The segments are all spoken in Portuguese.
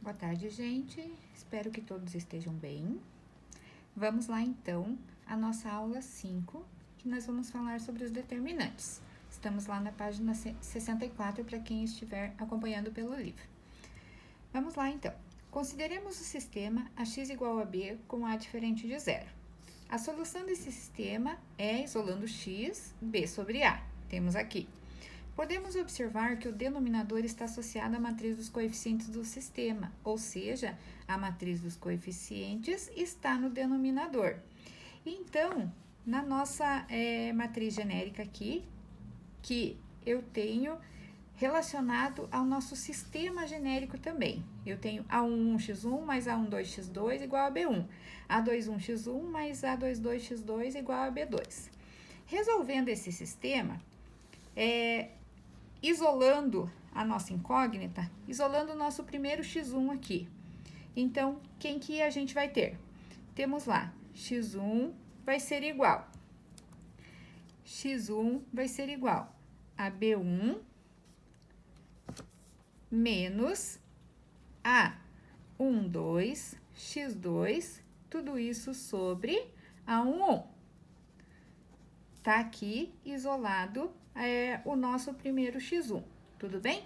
Boa tarde, gente. Espero que todos estejam bem. Vamos lá, então, a nossa aula 5, que nós vamos falar sobre os determinantes. Estamos lá na página 64 para quem estiver acompanhando pelo livro. Vamos lá, então. Consideremos o sistema ax igual a b com a diferente de zero. A solução desse sistema é isolando x, b sobre a. Temos aqui. Podemos observar que o denominador está associado à matriz dos coeficientes do sistema, ou seja, a matriz dos coeficientes está no denominador. Então, na nossa matriz genérica aqui, que eu tenho relacionado ao nosso sistema genérico também. Eu tenho A11x1 mais A12x2 igual a B1, A21x1 mais A22x2 igual a B2. Resolvendo esse sistema, isolando a nossa incógnita, isolando o nosso primeiro x1 aqui. Então, quem que a gente vai ter? Temos lá, x1 vai ser igual. x1 vai ser igual a b1 menos a12 x2, tudo isso sobre a11. Tá aqui isolado o nosso primeiro x1, tudo bem?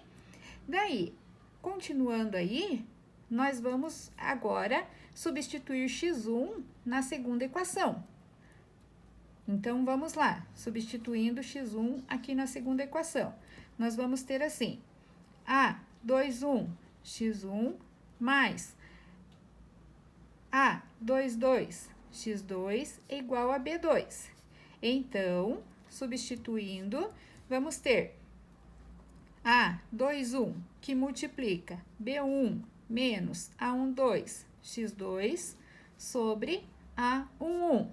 Daí, continuando aí, nós vamos agora substituir x1 na segunda equação. Então, vamos lá, substituindo x1 aqui na segunda equação. Nós vamos ter assim, A21 x1 mais A22 x2 é igual a B2. Então, substituindo, vamos ter A21 que multiplica B1 menos A12 x2 sobre A11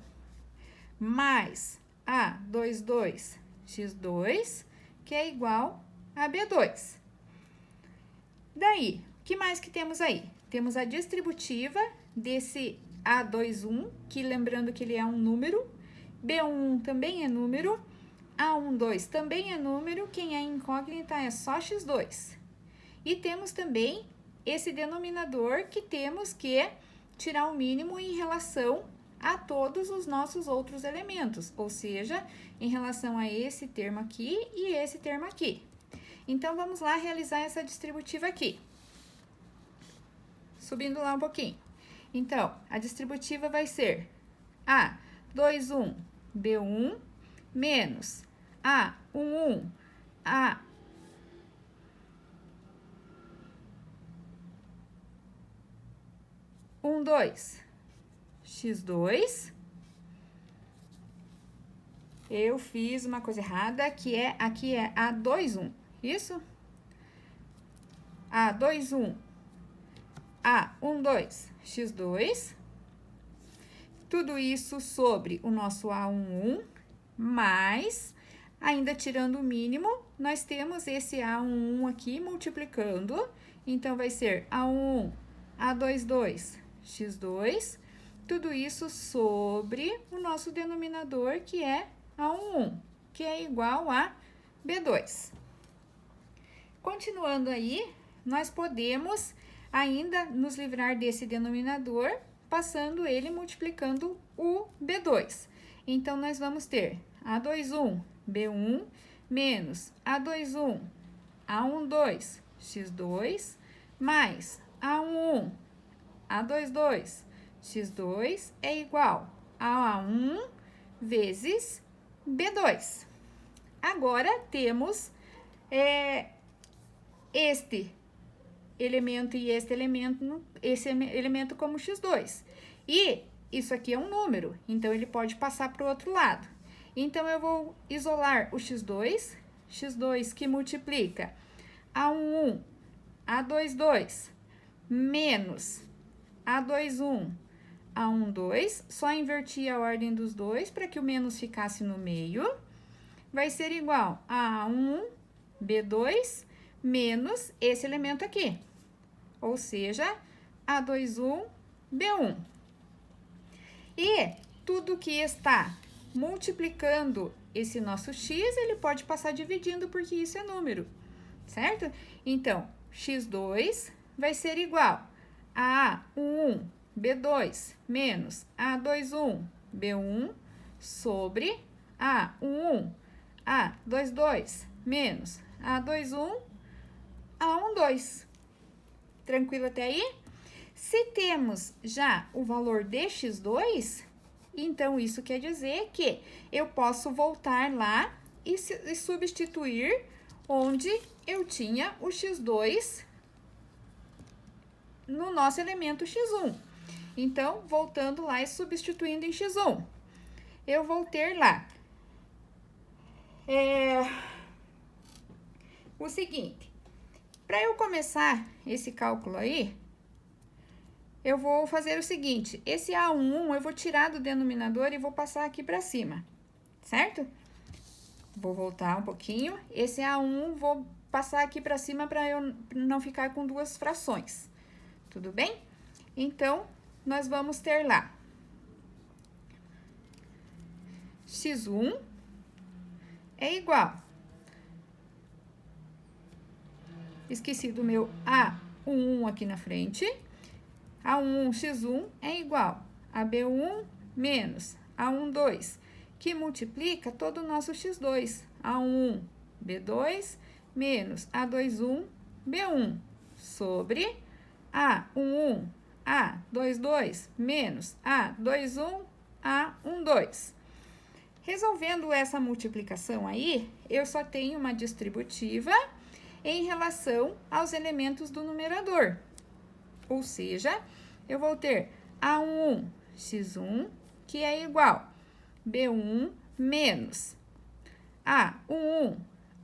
mais A22 x2 que é igual a B2. Daí, o que mais que temos aí? Temos a distributiva desse A21, que lembrando que ele é um número, B1 também é número, A12 também é número, quem é incógnita é só x2. E temos também esse denominador que temos que tirar o mínimo em relação a todos os nossos outros elementos, ou seja, em relação a esse termo aqui e esse termo aqui. Então, vamos lá realizar essa distributiva aqui. Subindo lá um pouquinho. Então, a distributiva vai ser A21 B1 menos A11 A12 x2. Eu fiz uma coisa errada, que aqui é A21, isso? A21 A12 x2. Tudo isso sobre o nosso A11, mais, ainda tirando o mínimo, nós temos esse A11 aqui multiplicando. Então, vai ser A11 A22 x2, tudo isso sobre o nosso denominador, que é A11, que é igual a B2. Continuando aí, nós podemos ainda nos livrar desse denominador, passando ele multiplicando o B2. Então, nós vamos ter A21 B1 menos A21 A12 x2 mais A11 A22 x2 é igual a A1 vezes B2. Agora, temos este elemento e esse elemento como x2. E isso aqui é um número, então ele pode passar para o outro lado. Então, eu vou isolar o x2 que multiplica A11 A22 menos A21 A12, só inverti a ordem dos dois para que o menos ficasse no meio, vai ser igual a A1 B2 menos esse elemento aqui, ou seja, A21 B1. E tudo que está multiplicando esse nosso x, ele pode passar dividindo, porque isso é número, certo? Então, x2 vai ser igual A11, B2, menos A21, B1, sobre A11, A22, menos A21, A12. Tranquilo até aí? Se temos já o valor de x2, então isso quer dizer que eu posso voltar lá e substituir onde eu tinha o x2 no nosso elemento x1. Então, voltando lá e substituindo em x1, eu vou ter lá o seguinte: para eu começar esse cálculo aí, eu vou fazer o seguinte: esse A11 eu vou tirar do denominador e vou passar aqui para cima, certo? Vou voltar um pouquinho. Esse A1 vou passar aqui para cima para eu não ficar com duas frações. Tudo bem? Então, nós vamos ter lá x1 é igual. Esqueci do meu A11 aqui na frente. A11 x1 é igual a B1 menos A12, que multiplica todo o nosso x2. A11, B2, menos A21, B1, sobre A11, A22, menos A21, A12. Resolvendo essa multiplicação aí, eu só tenho uma distributiva em relação aos elementos do numerador. Ou seja, eu vou ter A11, x1, que é igual B1 menos A11,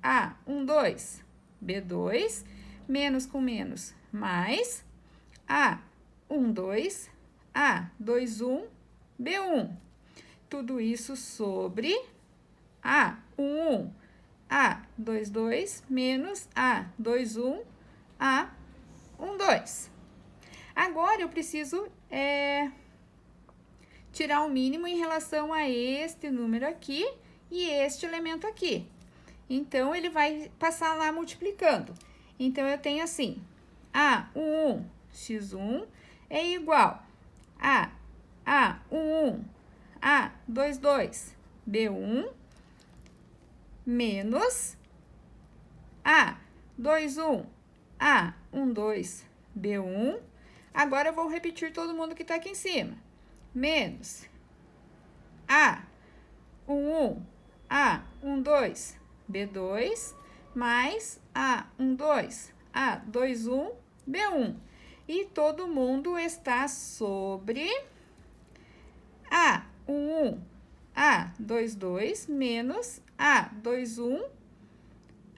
A12, B2, menos com menos, mais A12, A21, B1. Tudo isso sobre A11, A22, menos A21, A12. Agora, eu preciso tirar o mínimo em relação a este número aqui e este elemento aqui. Então, ele vai passar lá multiplicando. Então, eu tenho assim, A11, x1 é igual a A11, A22, B1, menos A21, A12, B1. Agora, eu vou repetir todo mundo que tá aqui em cima. Menos A11, A12, B2, mais A12, A21, B1. E todo mundo está sobre A11, A22, menos A21,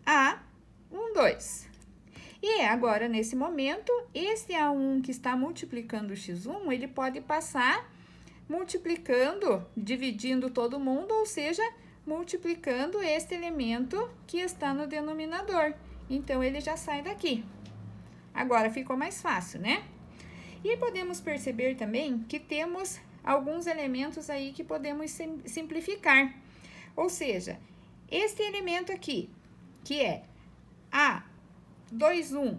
A12. E agora, nesse momento, esse A1 que está multiplicando o x1, ele pode passar multiplicando, dividindo todo mundo, ou seja, multiplicando este elemento que está no denominador. Então, ele já sai daqui. Agora, ficou mais fácil, né? E podemos perceber também que temos alguns elementos aí que podemos simplificar. Ou seja, este elemento aqui, que é A21,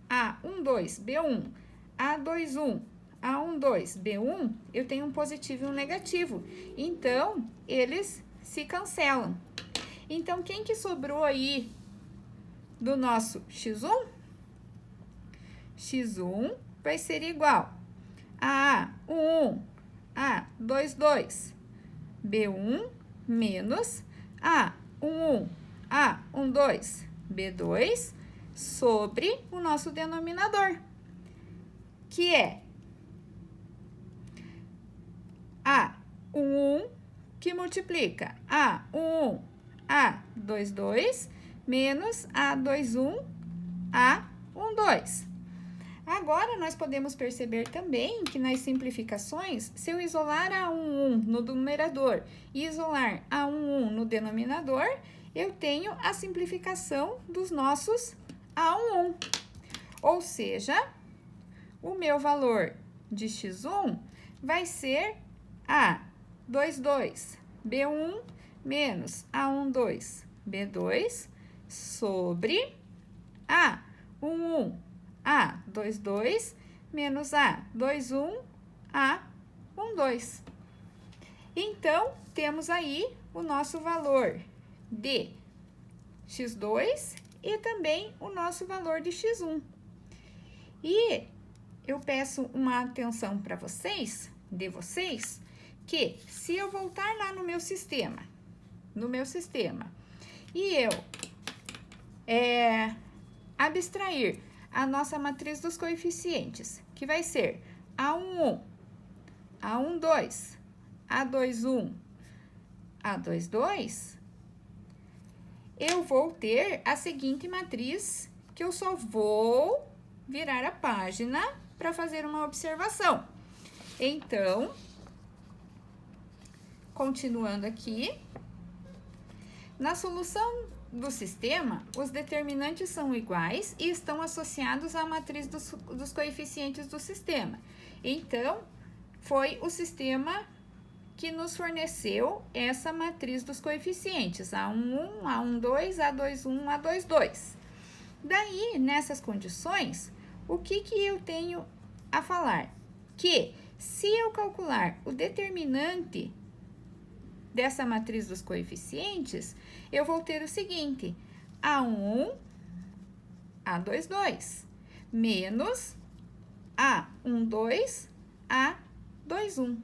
A12, B1, A21, A12, B1, eu tenho um positivo e um negativo. Então, eles se cancelam. Então, quem que sobrou aí do nosso x1? X1 vai ser igual a A11, A22, B1, menos A11, A12, B2, sobre o nosso denominador, que é A11, que multiplica A11, A22, menos A21, A12. Agora, nós podemos perceber também que nas simplificações, se eu isolar A11 no numerador e isolar A11 no denominador, eu tenho a simplificação dos nossos A11. Ou seja, o meu valor de x1 vai ser A22, B1, menos A12, B2, sobre A11, A22, menos A21, A12. Então, temos aí o nosso valor de x2 e também o nosso valor de x1. E eu peço uma atenção para vocês, que se eu voltar lá no meu sistema, e eu abstrair a nossa matriz dos coeficientes, que vai ser A11, A12, A21, A22, eu vou ter a seguinte matriz, que eu só vou virar a página para fazer uma observação. Então, continuando aqui, na solução do sistema, os determinantes são iguais e estão associados à matriz dos coeficientes do sistema. Então, foi o sistema que nos forneceu essa matriz dos coeficientes, A11, A12, A21, A22. Daí, nessas condições, o que eu tenho a falar? Que se eu calcular o determinante dessa matriz dos coeficientes, eu vou ter o seguinte, A11, A22, menos A12, A21.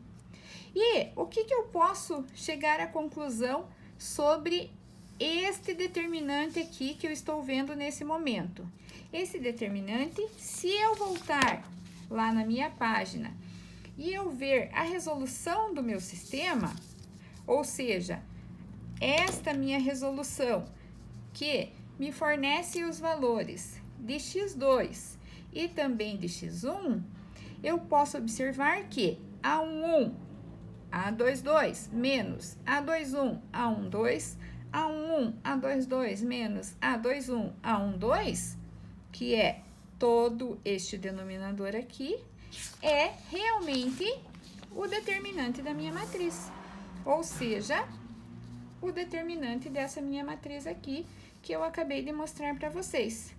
E o que eu posso chegar à conclusão sobre este determinante aqui que eu estou vendo nesse momento? Esse determinante, se eu voltar lá na minha página e eu ver a resolução do meu sistema, ou seja, esta minha resolução que me fornece os valores de x2 e também de x1, eu posso observar que A11, A22 menos A21, A12, A11, A22 menos A21, A12, que é todo este denominador aqui, é realmente o determinante da minha matriz. Ou seja, o determinante dessa minha matriz aqui, que eu acabei de mostrar para vocês.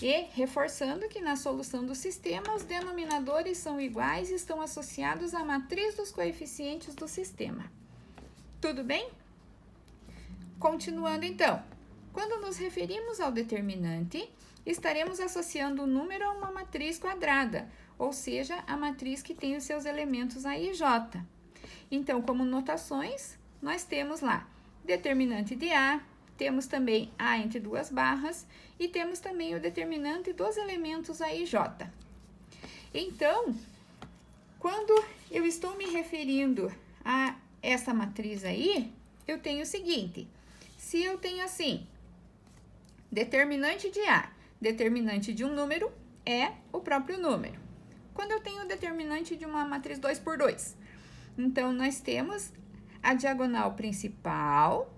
E reforçando que na solução do sistema, os denominadores são iguais e estão associados à matriz dos coeficientes do sistema. Tudo bem? Continuando então, quando nos referimos ao determinante, estaremos associando o número a uma matriz quadrada, ou seja, a matriz que tem os seus elementos A e J. Então, como notações, nós temos lá determinante de A, temos também A entre duas barras e temos também o determinante dos elementos A e J. Então, quando eu estou me referindo a essa matriz aí, eu tenho o seguinte, se eu tenho assim, determinante de A, determinante de um número é o próprio número. Quando eu tenho o determinante de uma matriz 2 por 2, então, nós temos a diagonal principal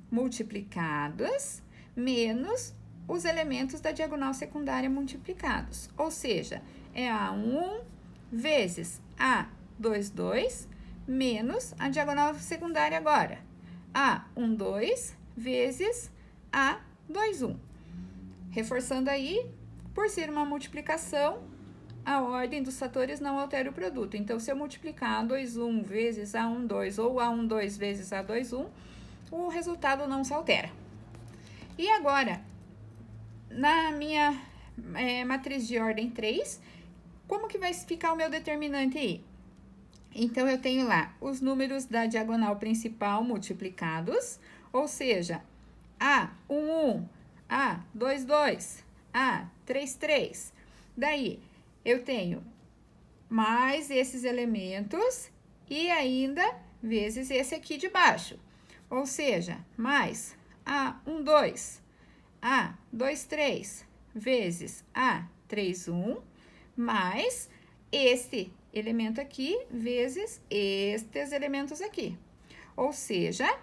multiplicados menos os elementos da diagonal secundária multiplicados. Ou seja, é A11 vezes A22 menos a diagonal secundária agora. A12 vezes A21. Reforçando aí, por ser uma multiplicação, a ordem dos fatores não altera o produto. Então, se eu multiplicar A21 vezes A12 ou A12 vezes A21, o resultado não se altera. E agora, na minha matriz de ordem 3, como que vai ficar o meu determinante aí? Então, eu tenho lá os números da diagonal principal multiplicados, ou seja, A11, A22, A33. Daí, eu tenho mais esses elementos e ainda vezes esse aqui de baixo. Ou seja, mais A12, A23 vezes A31, mais este elemento aqui vezes estes elementos aqui. Ou seja,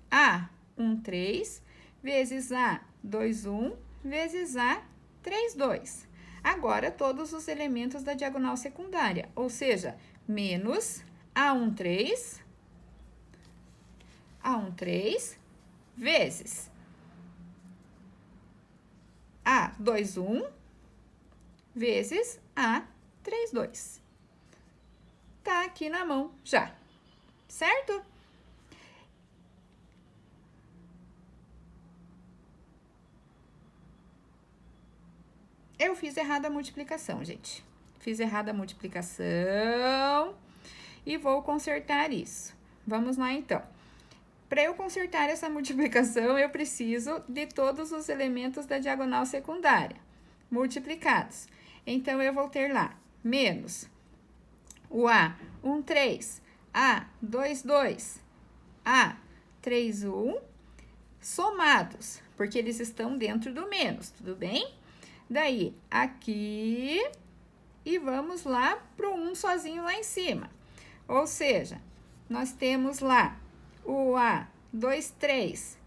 A13 vezes A21 vezes A32. Agora, todos os elementos da diagonal secundária, ou seja, menos A13 vezes A21 vezes A, 3, 2. Tá aqui na mão já, certo? Eu fiz errado a multiplicação, gente. Fiz errado a multiplicação e vou consertar isso. Vamos lá, então. Para eu consertar essa multiplicação, eu preciso de todos os elementos da diagonal secundária multiplicados. Então, eu vou ter lá menos o A, 1, 3, A, 2, 2, A, 3, 1, somados, porque eles estão dentro do menos, tudo bem? Daí, aqui, e vamos lá para o 1 sozinho lá em cima. Ou seja, nós temos lá o A, 2, 3,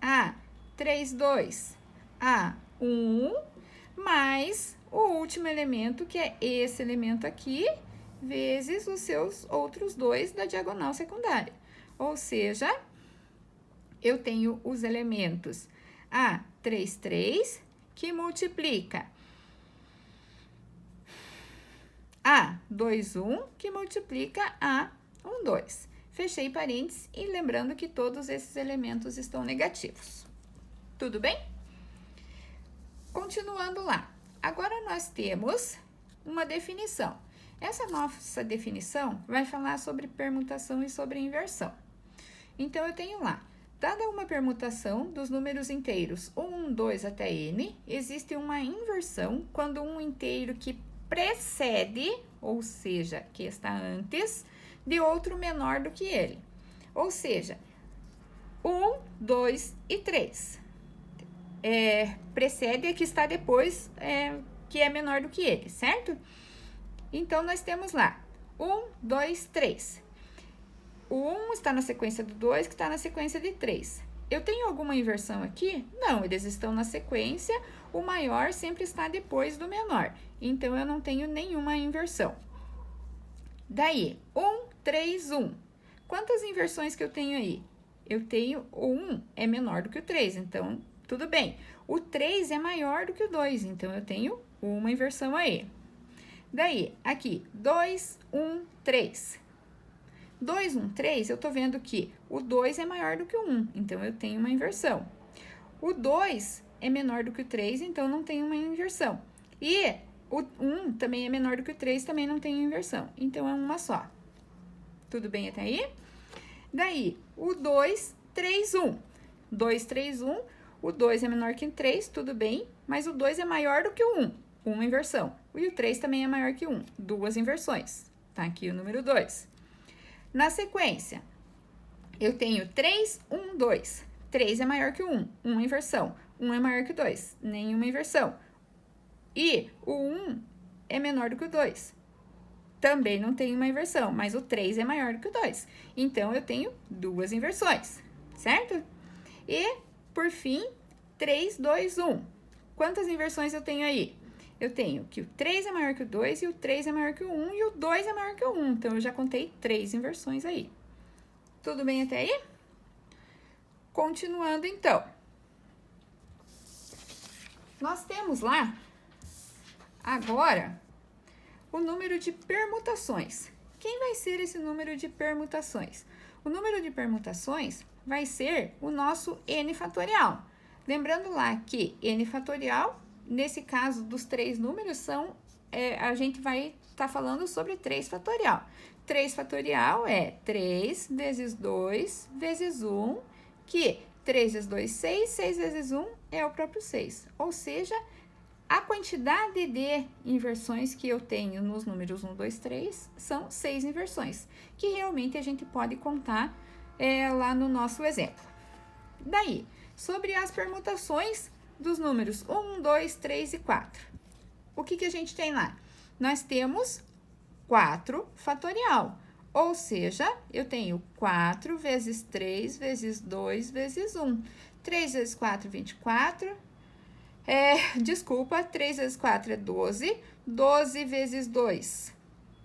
A, 3, 2, A, 1, mais o último elemento, que é esse elemento aqui, vezes os seus outros dois da diagonal secundária. Ou seja, eu tenho os elementos A, 3, 3, que multiplica A, 2, 1, que multiplica A, 1, 2. Fechei parênteses e lembrando que todos esses elementos estão negativos. Tudo bem? Continuando lá. Agora, nós temos uma definição. Essa nossa definição vai falar sobre permutação e sobre inversão. Então, eu tenho lá, dada uma permutação dos números inteiros 1, 2 até n, existe uma inversão quando um inteiro que precede, ou seja, que está antes, de outro menor do que ele. Ou seja, 1, 2 e 3. Precede a que está depois, que é menor do que ele, certo? Então, nós temos lá 1, 2, 3. O 1 está na sequência do 2, que está na sequência de 3. Eu tenho alguma inversão aqui? Não, eles estão na sequência, o maior sempre está depois do menor. Então, eu não tenho nenhuma inversão. Daí, 1, 3, 1. Quantas inversões que eu tenho aí? Eu tenho o 1 é menor do que o 3, então, tudo bem. O 3 é maior do que o 2, então, eu tenho uma inversão aí. Daí, aqui, 2, 1, 3. 2, 1, 3, eu tô vendo que o 2 é maior do que o 1, então eu tenho uma inversão. O 2 é menor do que o 3, então não tem uma inversão. E o 1 também é menor do que o 3, também não tem inversão. Então, é uma só. Tudo bem até aí? Daí, o 2, 3, 1. 2, 3, 1. O 2 é menor que o 3, tudo bem, mas o 2 é maior do que o 1. Uma inversão. E o 3 também é maior que 1. Duas inversões. Tá aqui o número 2. Na sequência, eu tenho 3, 1, 2. 3 é maior que o 1. Uma inversão. 1 é maior que o 2. Nenhuma inversão. E o 1 é menor do que o 2. Também não tem uma inversão, mas o 3 é maior do que o 2. Então, eu tenho duas inversões, certo? E, por fim, 3, 2, 1. Quantas inversões eu tenho aí? Eu tenho que o 3 é maior que o 2 e o 3 é maior que o 1 e o 2 é maior que o 1. Então, eu já contei 3 inversões aí. Tudo bem até aí? Continuando, então. Nós temos lá, agora, o número de permutações. Quem vai ser esse número de permutações? O número de permutações vai ser o nosso n fatorial. Lembrando lá que n fatorial, nesse caso dos três números, a gente vai estar falando sobre 3 fatorial. 3 fatorial é 3 vezes 2 vezes 1, que 3 vezes 2, 6, 6 vezes 1 é o próprio 6. Ou seja, a quantidade de inversões que eu tenho nos números 1, 2, 3 são 6 inversões, que realmente a gente pode contar lá no nosso exemplo. Daí, sobre as permutações dos números 1, 2, 3 e 4. O que a gente tem lá? Nós temos 4 fatorial, ou seja, eu tenho 4 vezes 3 vezes 2 vezes 1. 3 vezes 4, 24. Desculpa, 3 vezes 4 é 12. 12 vezes 2,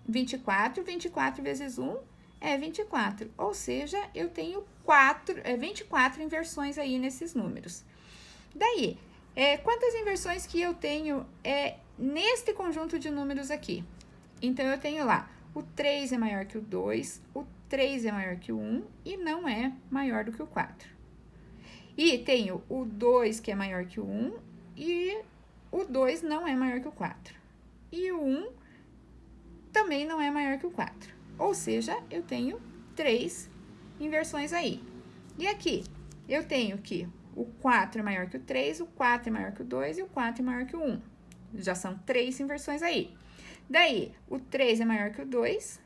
24. 24 vezes 1 é 24. Ou seja, eu tenho 24 inversões aí nesses números. Daí, quantas inversões que eu tenho neste conjunto de números aqui. Então, eu tenho lá, o 3 é maior que o 2, o 3 é maior que o 1 e não é maior do que o 4. E tenho o 2 que é maior que o 1 e o 2 não é maior que o 4. E o 1 também não é maior que o 4. Ou seja, eu tenho 3 inversões aí. E aqui, eu tenho que o 4 é maior que o 3, o 4 é maior que o 2 e o 4 é maior que o 1. Já são 3 inversões aí. Daí, o 3 é maior que o 2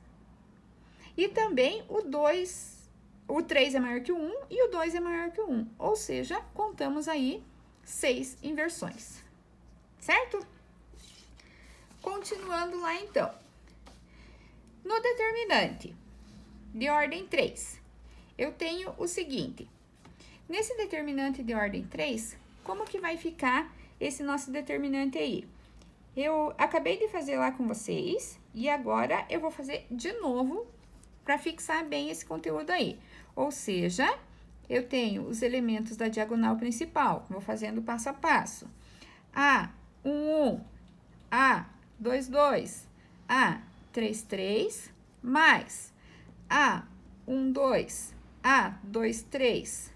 e também o 3 é maior que o 1 e o 2 é maior que o 1. Ou seja, contamos aí 6 inversões. Certo? Continuando lá, então. No determinante de ordem 3, eu tenho o seguinte. Nesse determinante de ordem 3, como que vai ficar esse nosso determinante aí? Eu acabei de fazer lá com vocês e agora eu vou fazer de novo para fixar bem esse conteúdo aí. Ou seja, eu tenho os elementos da diagonal principal, vou fazendo passo a passo. A, 1, 1, A, 2, 2, A, 3, 3, mais A, 1, 2, A, 2, 3,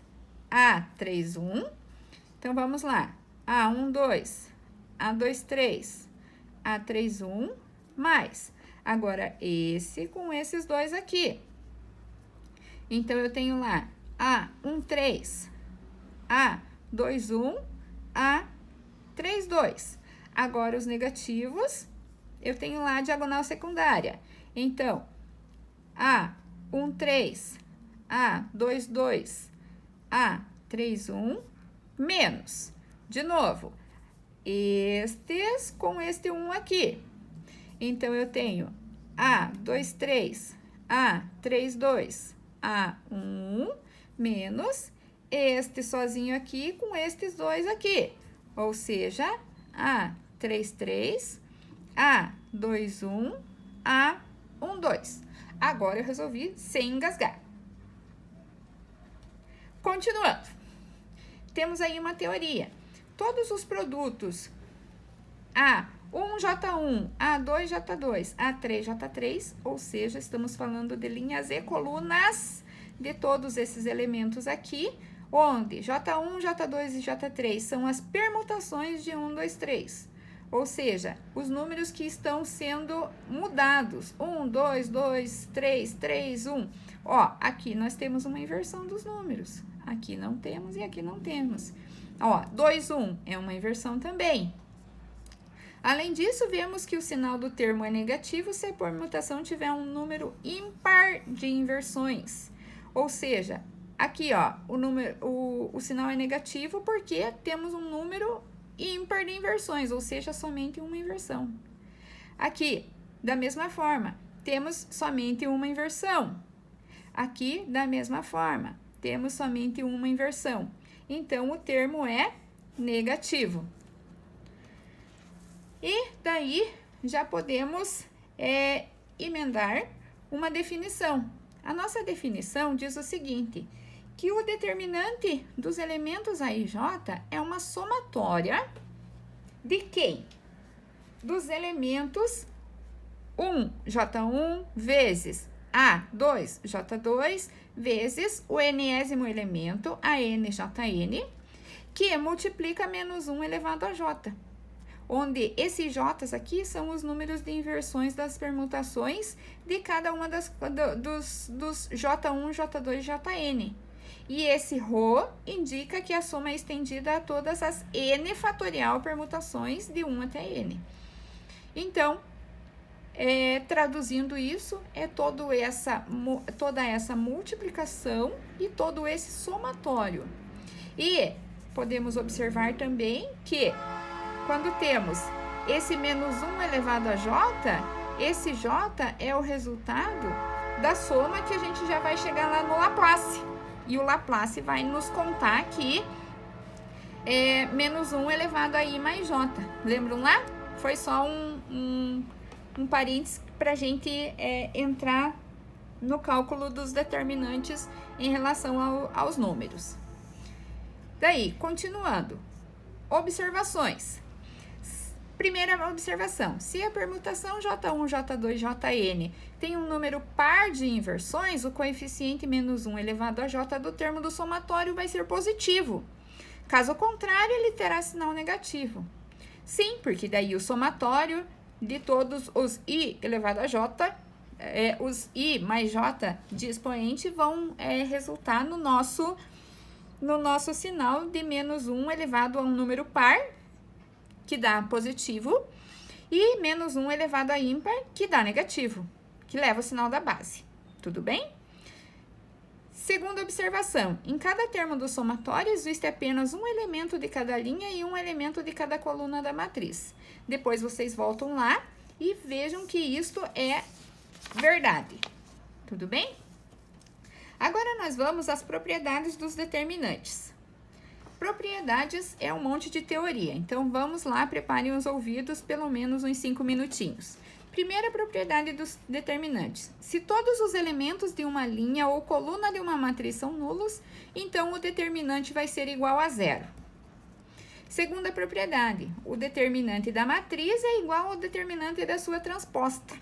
A, 3, 1. Então, vamos lá. A, 1, 2, A, 2, 3, A, 3, 1, mais. Agora, esse com esses dois aqui. Então, eu tenho lá A, 1, 3, A, 2, 1, A, 3, 2. Agora, os negativos, eu tenho lá a diagonal secundária. Então, A, 1, 3, A, 2, 2, A, 3, 1, menos. De novo, estes com este 1 aqui. Então, eu tenho A, 2, 3, A, 3, 2, A, 1, menos este sozinho aqui com estes dois aqui. Ou seja, A, 3, 3, A, 2, 1, A, 1, 2. Agora, eu resolvi sem engasgar. Continuando. Temos aí uma teoria. Todos os produtos A1J1, A2J2, A3J3, ou seja, estamos falando de linhas e colunas de todos esses elementos aqui, onde J1, J2 e J3 são as permutações de 1, 2, 3. Ou seja, os números que estão sendo mudados. 1, 2, 2, 3, 3, 1. Ó, aqui nós temos uma inversão dos números. Aqui não temos e aqui não temos. Ó, 2, 1 é uma inversão também. Além disso, vemos que o sinal do termo é negativo se a permutação tiver um número ímpar de inversões. Ou seja, aqui, ó, o sinal é negativo porque temos um número ímpar de inversões, ou seja, somente uma inversão. Aqui, da mesma forma, temos somente uma inversão. Aqui, da mesma forma, temos somente uma inversão. Então, o termo é negativo. E daí, já podemos emendar uma definição. A nossa definição diz o seguinte, que o determinante dos elementos A e J é uma somatória de quem? Dos elementos 1, J1, vezes A2, J2, vezes o enésimo elemento, ANJN, que multiplica menos 1 elevado a J. Onde esses J's aqui são os números de inversões das permutações de cada uma dos J1, J2 e Jn. E esse ρ indica que a soma é estendida a todas as n fatorial permutações de 1 até n. Então, traduzindo isso, é toda essa multiplicação e todo esse somatório. E podemos observar também que quando temos esse menos 1 elevado a j, esse j é o resultado da soma que a gente já vai chegar lá no Laplace. E o Laplace vai nos contar que é menos 1 elevado a i mais j. Lembram lá? Foi só um parênteses para a gente entrar no cálculo dos determinantes em relação aos números. Daí, continuando. Observações. Primeira observação, se a permutação J1, J2, Jn tem um número par de inversões, o coeficiente menos 1 elevado a J do termo do somatório vai ser positivo. Caso contrário, ele terá sinal negativo. Sim, porque daí o somatório de todos os I elevado a J, os I mais J de expoente vão resultar no nosso sinal de menos 1 elevado a um número par, que dá positivo, e menos 1 elevado a ímpar, que dá negativo, que leva o sinal da base. Tudo bem? Segunda observação, em cada termo do somatório existe apenas um elemento de cada linha e um elemento de cada coluna da matriz. Depois vocês voltam lá e vejam que isto é verdade. Tudo bem? Agora nós vamos às propriedades dos determinantes. Propriedades é um monte de teoria, então vamos lá, preparem os ouvidos pelo menos uns 5 minutinhos. Primeira propriedade dos determinantes. Se todos os elementos de uma linha ou coluna de uma matriz são nulos, então o determinante vai ser igual a zero. Segunda propriedade. O determinante da matriz é igual ao determinante da sua transposta.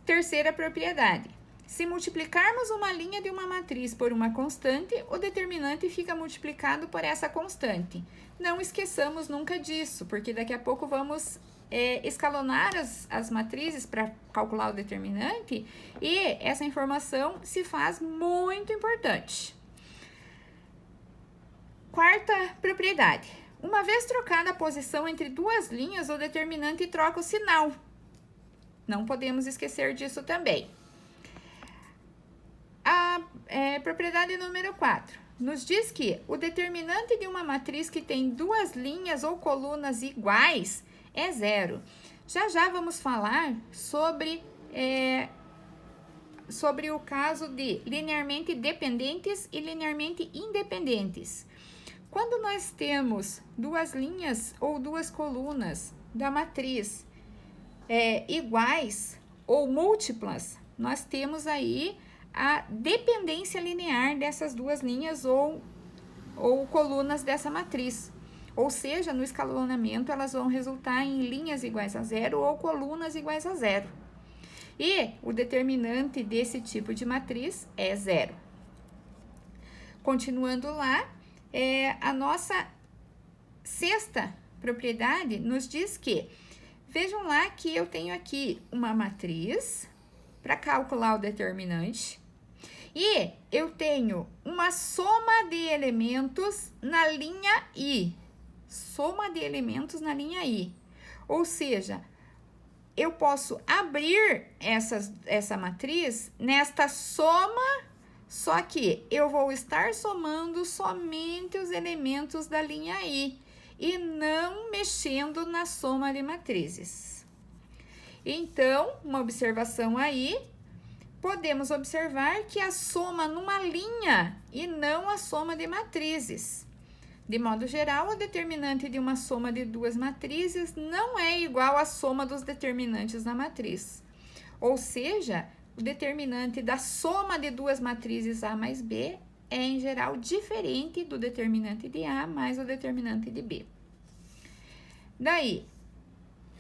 Terceira propriedade. Se multiplicarmos uma linha de uma matriz por uma constante, o determinante fica multiplicado por essa constante. Não esqueçamos nunca disso, porque daqui a pouco vamos escalonar as matrizes para calcular o determinante e essa informação se faz muito importante. Quarta propriedade. Uma vez trocada a posição entre duas linhas, o determinante troca o sinal. Não podemos esquecer disso também. A propriedade número 4 nos diz que o determinante de uma matriz que tem duas linhas ou colunas iguais é zero. Já vamos falar sobre o caso de linearmente dependentes e linearmente independentes. Quando nós temos duas linhas ou duas colunas da matriz iguais ou múltiplas, nós temos aí a dependência linear dessas duas linhas ou colunas dessa matriz. Ou seja, no escalonamento, elas vão resultar em linhas iguais a zero ou colunas iguais a zero. E o determinante desse tipo de matriz é zero. Continuando lá, a nossa sexta propriedade nos diz que, vejam lá que eu tenho aqui uma matriz para calcular o determinante e eu tenho uma soma de elementos na linha I. Soma de elementos na linha I. Ou seja, eu posso abrir essa matriz nesta soma, só que eu vou estar somando somente os elementos da linha I e não mexendo na soma de matrizes. Então, uma observação aí, podemos observar que a soma numa linha e não a soma de matrizes. De modo geral, o determinante de uma soma de duas matrizes não é igual à soma dos determinantes da matriz. Ou seja, o determinante da soma de duas matrizes A mais B é, em geral, diferente do determinante de A mais o determinante de B. Daí,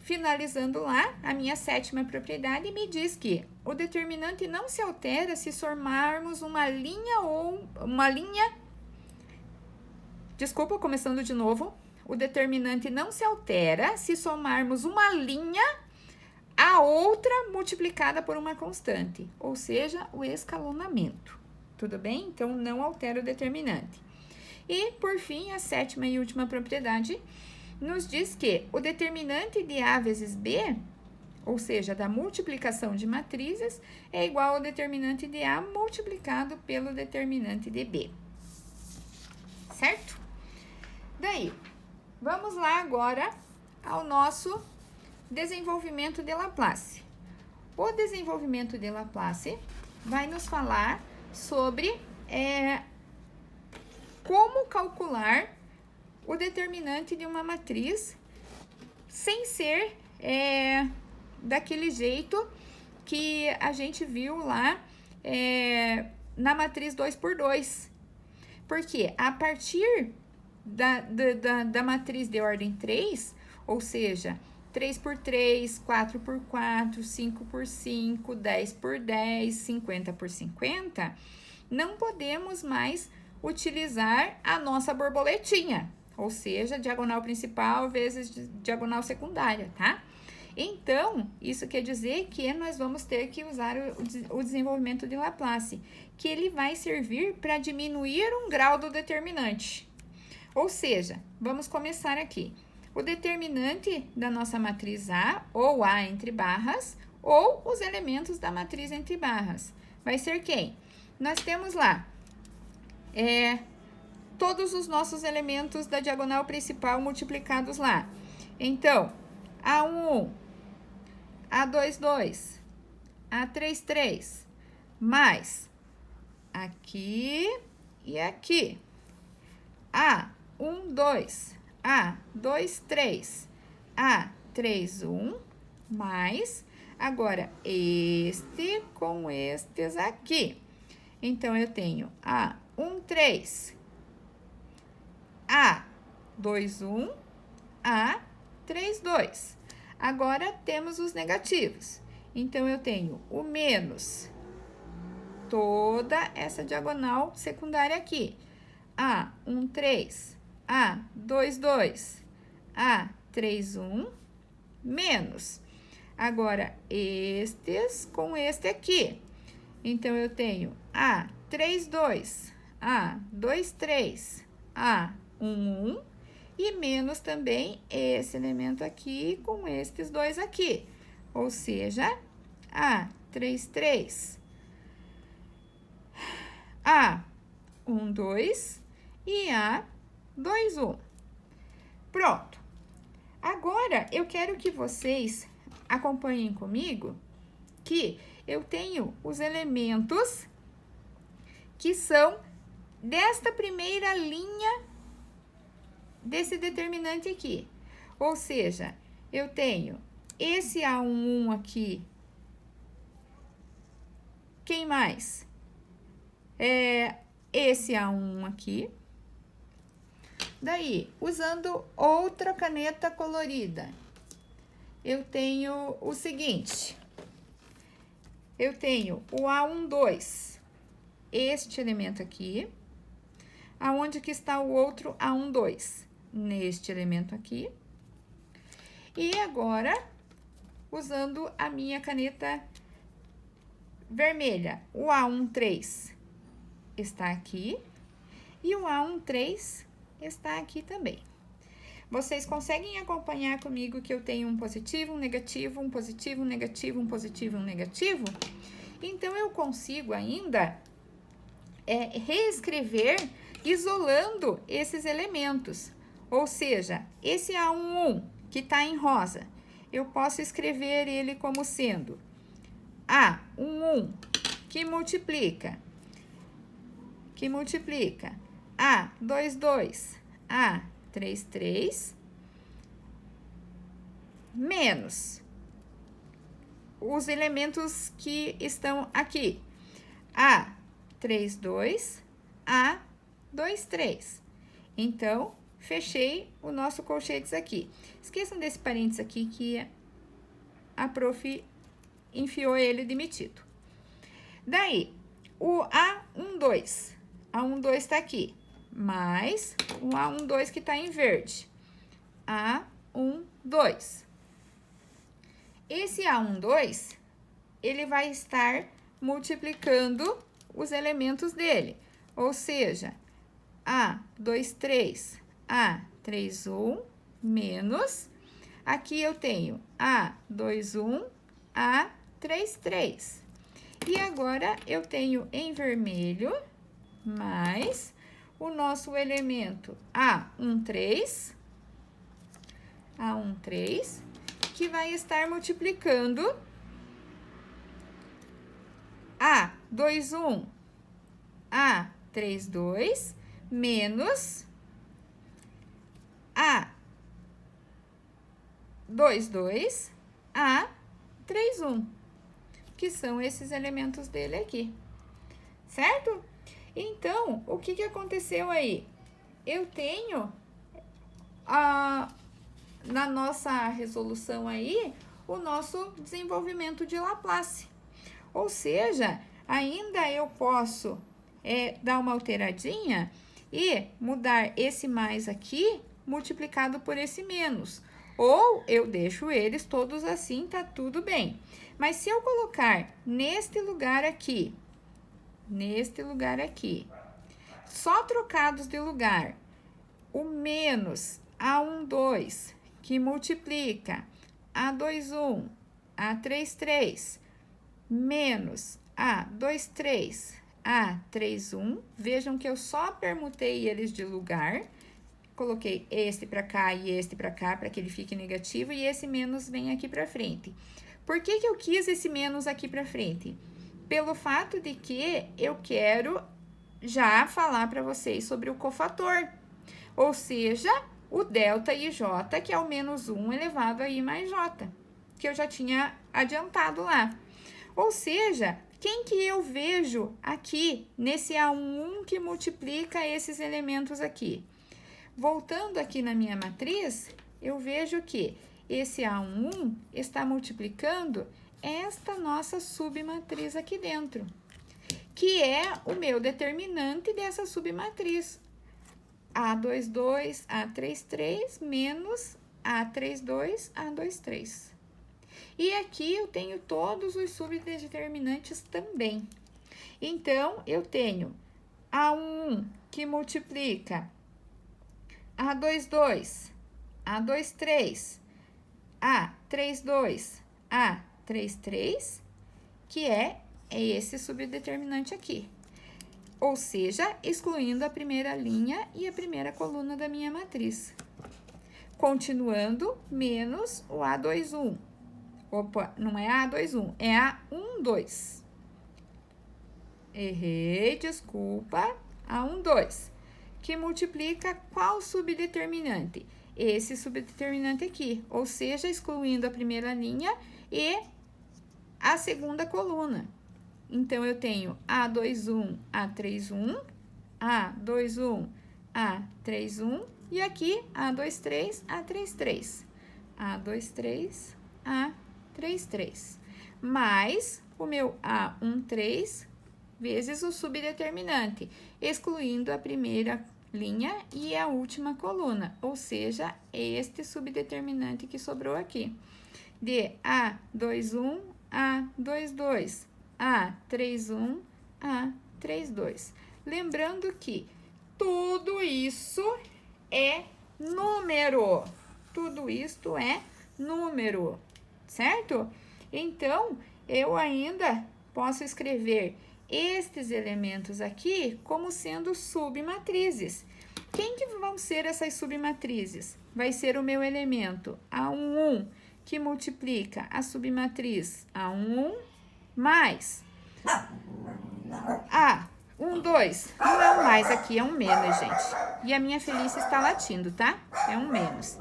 finalizando lá, a minha sétima propriedade me diz que o determinante não se altera se somarmos uma linha ou uma linha. Desculpa, começando de novo. O determinante não se altera se somarmos uma linha a outra multiplicada por uma constante, ou seja, o escalonamento. Tudo bem? Então, não altera o determinante. E, por fim, a sétima e última propriedade nos diz que o determinante de A vezes B, ou seja, da multiplicação de matrizes, é igual ao determinante de A multiplicado pelo determinante de B. Certo? Daí, vamos lá agora ao nosso desenvolvimento de Laplace. O desenvolvimento de Laplace vai nos falar sobre como calcular o determinante de uma matriz sem ser daquele jeito que a gente viu lá na matriz 2×2. Porque a partir da matriz de ordem 3, ou seja, 3 por 3, 4 por 4, 5 por 5, 10 por 10, 50 por 50, não podemos mais utilizar a nossa borboletinha, ou seja, diagonal principal vezes diagonal secundária, tá? Então, isso quer dizer que nós vamos ter que usar o desenvolvimento de Laplace, que ele vai servir para diminuir um grau do determinante. Ou seja, vamos começar aqui. O determinante da nossa matriz A, ou A entre barras, ou os elementos da matriz entre barras. Vai ser quem? Nós temos lá todos os nossos elementos da diagonal principal multiplicados lá. Então, A11, A22, A33, mais aqui e aqui. A12, A23, A31, mais, agora, este com estes aqui. Então, eu tenho A13, A21, A32. Agora, temos os negativos. Então, eu tenho o menos toda essa diagonal secundária aqui. A13, A22, A31, menos. Agora, estes com este aqui. Então, eu tenho A32, A23, A11 e menos também esse elemento aqui com estes dois aqui. Ou seja, A33, A12 e A21. Pronto. Agora, eu quero que vocês acompanhem comigo que eu tenho os elementos que são desta primeira linha desse determinante aqui. Ou seja, eu tenho esse A11 aqui. Quem mais? Esse A1 aqui. Daí, usando outra caneta colorida, eu tenho o seguinte. Eu tenho o A12, este elemento aqui. Aonde que está o outro A12? Neste elemento aqui. E agora, usando a minha caneta vermelha, o A13 está aqui e o A13 está aqui também. Vocês conseguem acompanhar comigo que eu tenho um positivo, um negativo, um positivo, um negativo, um positivo, um negativo? Então, eu consigo ainda reescrever isolando esses elementos. Ou seja, esse A11 que está em rosa, eu posso escrever ele como sendo A11 que multiplica A22, A33, menos os elementos que estão aqui, A32, A23. Então, fechei o nosso colchetes aqui. Esqueçam desse parênteses aqui que a prof enfiou ele demitido. Daí, o A12. A12 está aqui, mais o A12 que está em verde. A12. Esse A12, ele vai estar multiplicando os elementos dele. Ou seja, A23, A31, menos. Aqui eu tenho A21, A33. E agora, eu tenho em vermelho, mais o nosso elemento A13, que vai estar multiplicando A21, A32, menos A22, A31, que são esses elementos dele aqui, certo? Então, o que aconteceu aí? Eu tenho na nossa resolução aí o nosso desenvolvimento de Laplace. Ou seja, ainda eu posso dar uma alteradinha e mudar esse mais aqui multiplicado por esse menos. Ou eu deixo eles todos assim, tá tudo bem. Mas se eu colocar neste lugar aqui, só trocados de lugar, o menos A12, que multiplica A21, A33, menos A23, A31. Vejam que eu só permutei eles de lugar. Coloquei este para cá e este para cá, para que ele fique negativo, e esse menos vem aqui para frente. Por que eu quis esse menos aqui para frente? Pelo fato de que eu quero já falar para vocês sobre o cofator, ou seja, o delta IJ, que é o menos 1 elevado a I mais J, que eu já tinha adiantado lá. Ou seja, quem que eu vejo aqui nesse A11 que multiplica esses elementos aqui? Voltando aqui na minha matriz, eu vejo que esse A11 está multiplicando esta nossa submatriz aqui dentro, que é o meu determinante dessa submatriz. A22, A33, menos A32, A23. E aqui eu tenho todos os subdeterminantes também. Então, eu tenho A11 que multiplica A22, A23, A32, A33, que é esse subdeterminante aqui. Ou seja, excluindo a primeira linha e a primeira coluna da minha matriz. Continuando, menos o A21. Opa, não é A21, é A12. Errei, desculpa. A12. Que multiplica qual subdeterminante? Esse subdeterminante aqui, ou seja, excluindo a primeira linha e a segunda coluna. Então, eu tenho A21, A31, A21, A31, e aqui A23, A33. A23, A33. Mais o meu A13 vezes o subdeterminante, excluindo a primeira linha e a última coluna, ou seja, este subdeterminante que sobrou aqui, de A21, A22, A31, A32. Lembrando que tudo isso é número, tudo isto é número, certo? Então, eu ainda posso escrever estes elementos aqui como sendo submatrizes. Quem que vão ser essas submatrizes? Vai ser o meu elemento A11, que multiplica a submatriz A11 mais A12. Não é um mais aqui, é um menos, gente. E a minha Felícia está latindo, tá? É um menos.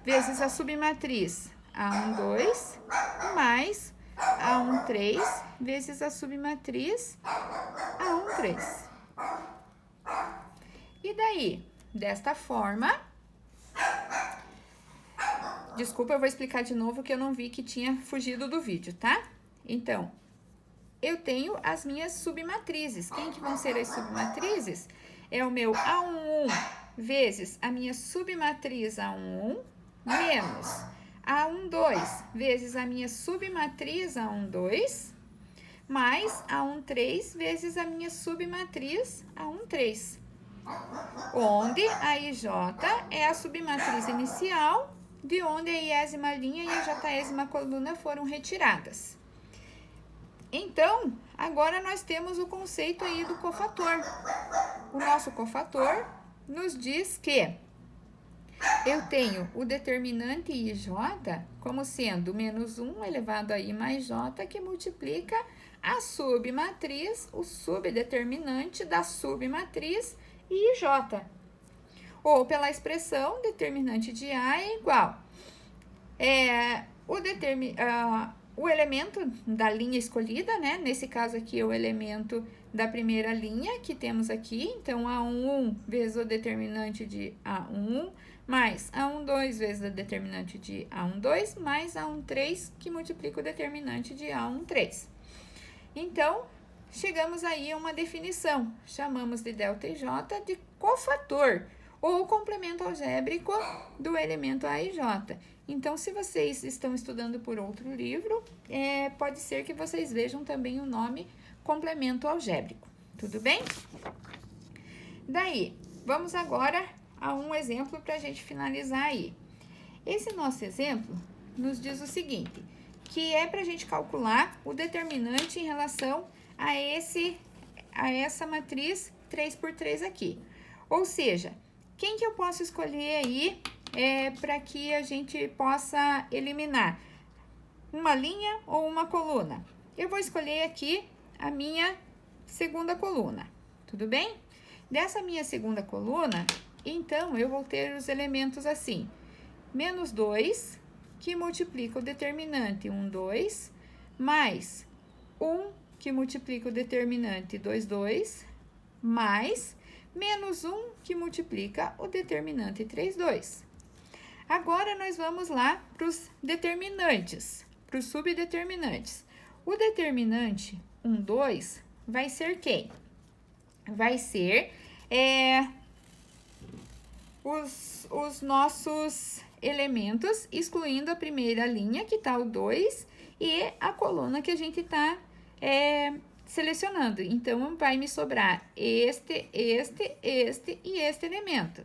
Vezes a submatriz A12 mais A13 vezes a submatriz A13. E daí, desta forma... Desculpa, eu vou explicar de novo que eu não vi que tinha fugido do vídeo, tá? Então, eu tenho as minhas submatrizes. Quem que vão ser as submatrizes? É o meu A11 vezes a minha submatriz A11 menos A12 vezes a minha submatriz A12 mais A13 vezes a minha submatriz A13. Onde a IJ é a submatriz inicial, de onde a iésima linha e a jésima coluna foram retiradas. Então, agora nós temos o conceito aí do cofator. O nosso cofator nos diz que eu tenho o determinante IJ como sendo menos 1 elevado a I mais J, que multiplica a submatriz, o subdeterminante da submatriz IJ. Ou pela expressão determinante de A é igual. O elemento da linha escolhida, né? Nesse caso aqui, é o elemento da primeira linha que temos aqui. Então, A11 vezes o determinante de A1 mais A12 vezes a determinante de A12, mais A13, que multiplica o determinante de A13. Então, chegamos aí a uma definição. Chamamos de ΔJ de cofator, ou complemento algébrico do elemento A e J. Então, se vocês estão estudando por outro livro, pode ser que vocês vejam também o nome complemento algébrico. Tudo bem? Daí, vamos agora a um exemplo para a gente finalizar aí. Esse nosso exemplo nos diz o seguinte, que é para a gente calcular o determinante em relação a essa matriz 3×3 aqui. Ou seja, quem que eu posso escolher aí para que a gente possa eliminar? Uma linha ou uma coluna? Eu vou escolher aqui a minha segunda coluna, tudo bem? Dessa minha segunda coluna, então, eu vou ter os elementos assim, menos 2, que multiplica o determinante 1, 2, mais 1, que multiplica o determinante 2, 2, mais menos 1, que multiplica o determinante 3, 2. Agora, nós vamos lá para os determinantes, para os subdeterminantes. O determinante 1, 2 vai ser quem? Vai ser os nossos elementos, excluindo a primeira linha, que tá o 2, e a coluna que a gente tá selecionando. Então, vai me sobrar este e este elemento.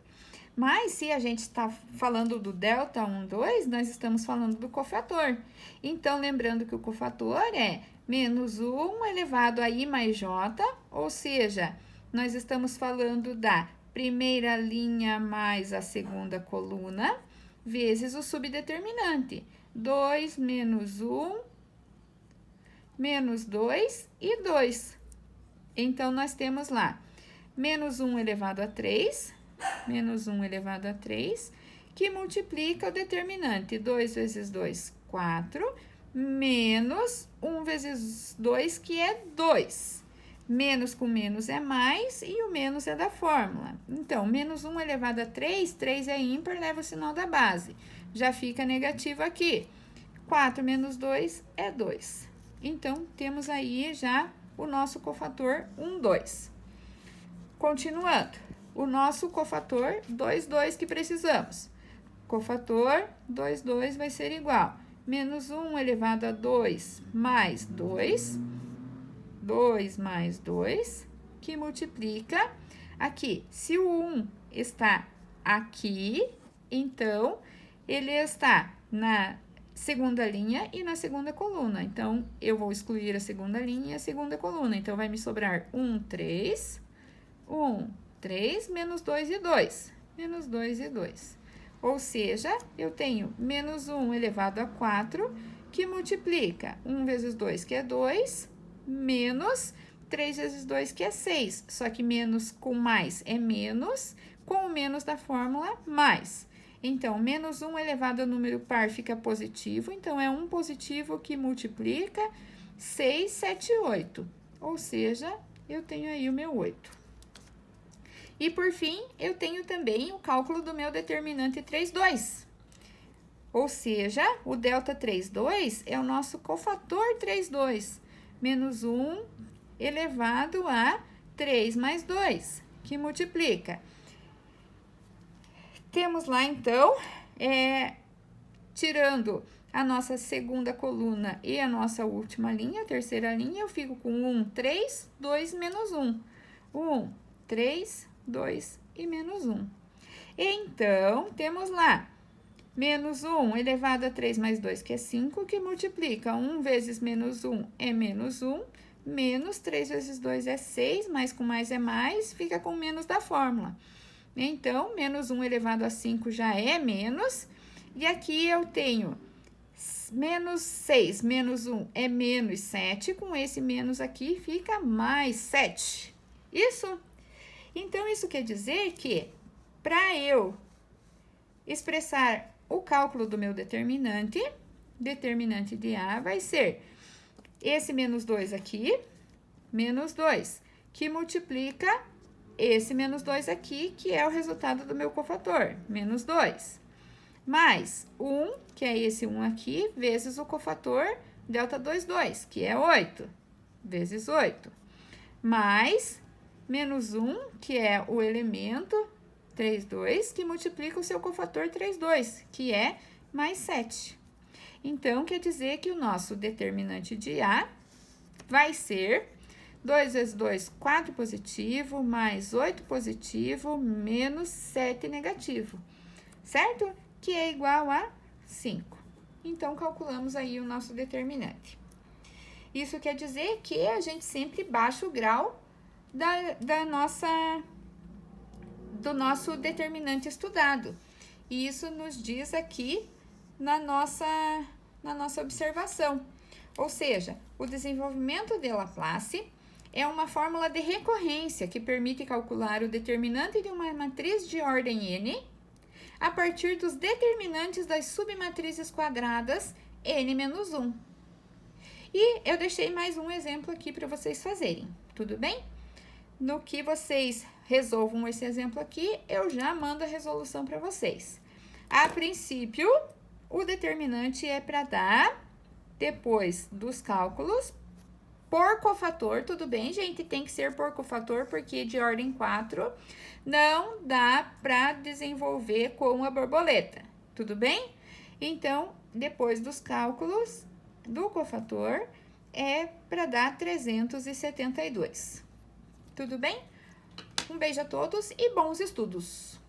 Mas, se a gente está falando do delta 1, 2, nós estamos falando do cofator. Então, lembrando que o cofator é menos 1 elevado a I mais J, ou seja, nós estamos falando da primeira linha mais a segunda coluna, vezes o subdeterminante. 2 menos 1, menos 2 e 2. Então, nós temos lá menos 1 elevado a 3, menos 1 elevado a 3, que multiplica o determinante. 2 vezes 2, 4, menos 1 vezes 2, que é 2. Menos com menos é mais, e o menos é da fórmula. Então, menos 1 elevado a 3, 3 é ímpar, leva o sinal da base. Já fica negativo aqui. 4 menos 2 é 2. Então, temos aí já o nosso cofator 1, 2. Continuando, o nosso cofator 2, 2 que precisamos. Cofator 2, 2 vai ser igual. Menos 1 elevado a 2 mais 2. 2 mais 2, que multiplica aqui. Se o 1 está aqui, então, ele está na segunda linha e na segunda coluna. Então, eu vou excluir a segunda linha e a segunda coluna. Então, vai me sobrar 1, 3, 1, 3, menos 2 e 2. Menos 2 e 2. Ou seja, eu tenho menos 1 elevado a 4, que multiplica 1 vezes 2, que é 2, menos 3 vezes 2, que é 6. Só que menos com mais é menos, com o menos da fórmula, mais. Então, menos 1 elevado a número par fica positivo. Então, é um positivo que multiplica 6, 7, 8. Ou seja, eu tenho aí o meu 8. E, por fim, eu tenho também o cálculo do meu determinante 3, 2. Ou seja, o delta 3, 2 é o nosso cofator 3, 2. Menos 1 elevado a 3 mais 2, que multiplica. Temos lá, então, tirando a nossa segunda coluna e a nossa última linha, a terceira linha, eu fico com 1, 3, 2, menos 1. 1, 3, 2 e menos 1. Então, temos lá menos 1 elevado a 3 mais 2, que é 5, que multiplica 1 vezes menos 1 é menos 1, menos 3 vezes 2 é 6, mais com mais é mais, fica com menos da fórmula. Então, menos 1 elevado a 5 já é menos, e aqui eu tenho menos 6, menos 1 é menos 7, com esse menos aqui fica mais 7. Isso? Então, isso quer dizer que, para eu expressar o cálculo do meu determinante de A vai ser esse menos 2 aqui, menos 2, que multiplica esse menos 2 aqui, que é o resultado do meu cofator, menos 2. Mais 1, que é esse 1 aqui, vezes o cofator delta 2, 2, que é 8, vezes 8. Mais menos 1, que é o elemento 3, 2, que multiplica o seu cofator 3, 2, que é mais 7. Então, quer dizer que o nosso determinante de A vai ser 2 vezes 2, 4 positivo, mais 8 positivo, menos 7 negativo, certo? Que é igual a 5. Então, calculamos aí o nosso determinante. Isso quer dizer que a gente sempre baixa o grau do nosso determinante estudado. E isso nos diz aqui na nossa observação. Ou seja, o desenvolvimento de Laplace é uma fórmula de recorrência que permite calcular o determinante de uma matriz de ordem n a partir dos determinantes das submatrizes quadradas n-1. E eu deixei mais um exemplo aqui para vocês fazerem, tudo bem? No que vocês resolvam esse exemplo aqui, eu já mando a resolução para vocês. A princípio, o determinante é para dar, depois dos cálculos, por cofator, tudo bem, gente? Tem que ser por cofator, porque de ordem 4 não dá para desenvolver com a borboleta, tudo bem? Então, depois dos cálculos do cofator, é para dar 372. Tudo bem? Um beijo a todos e bons estudos!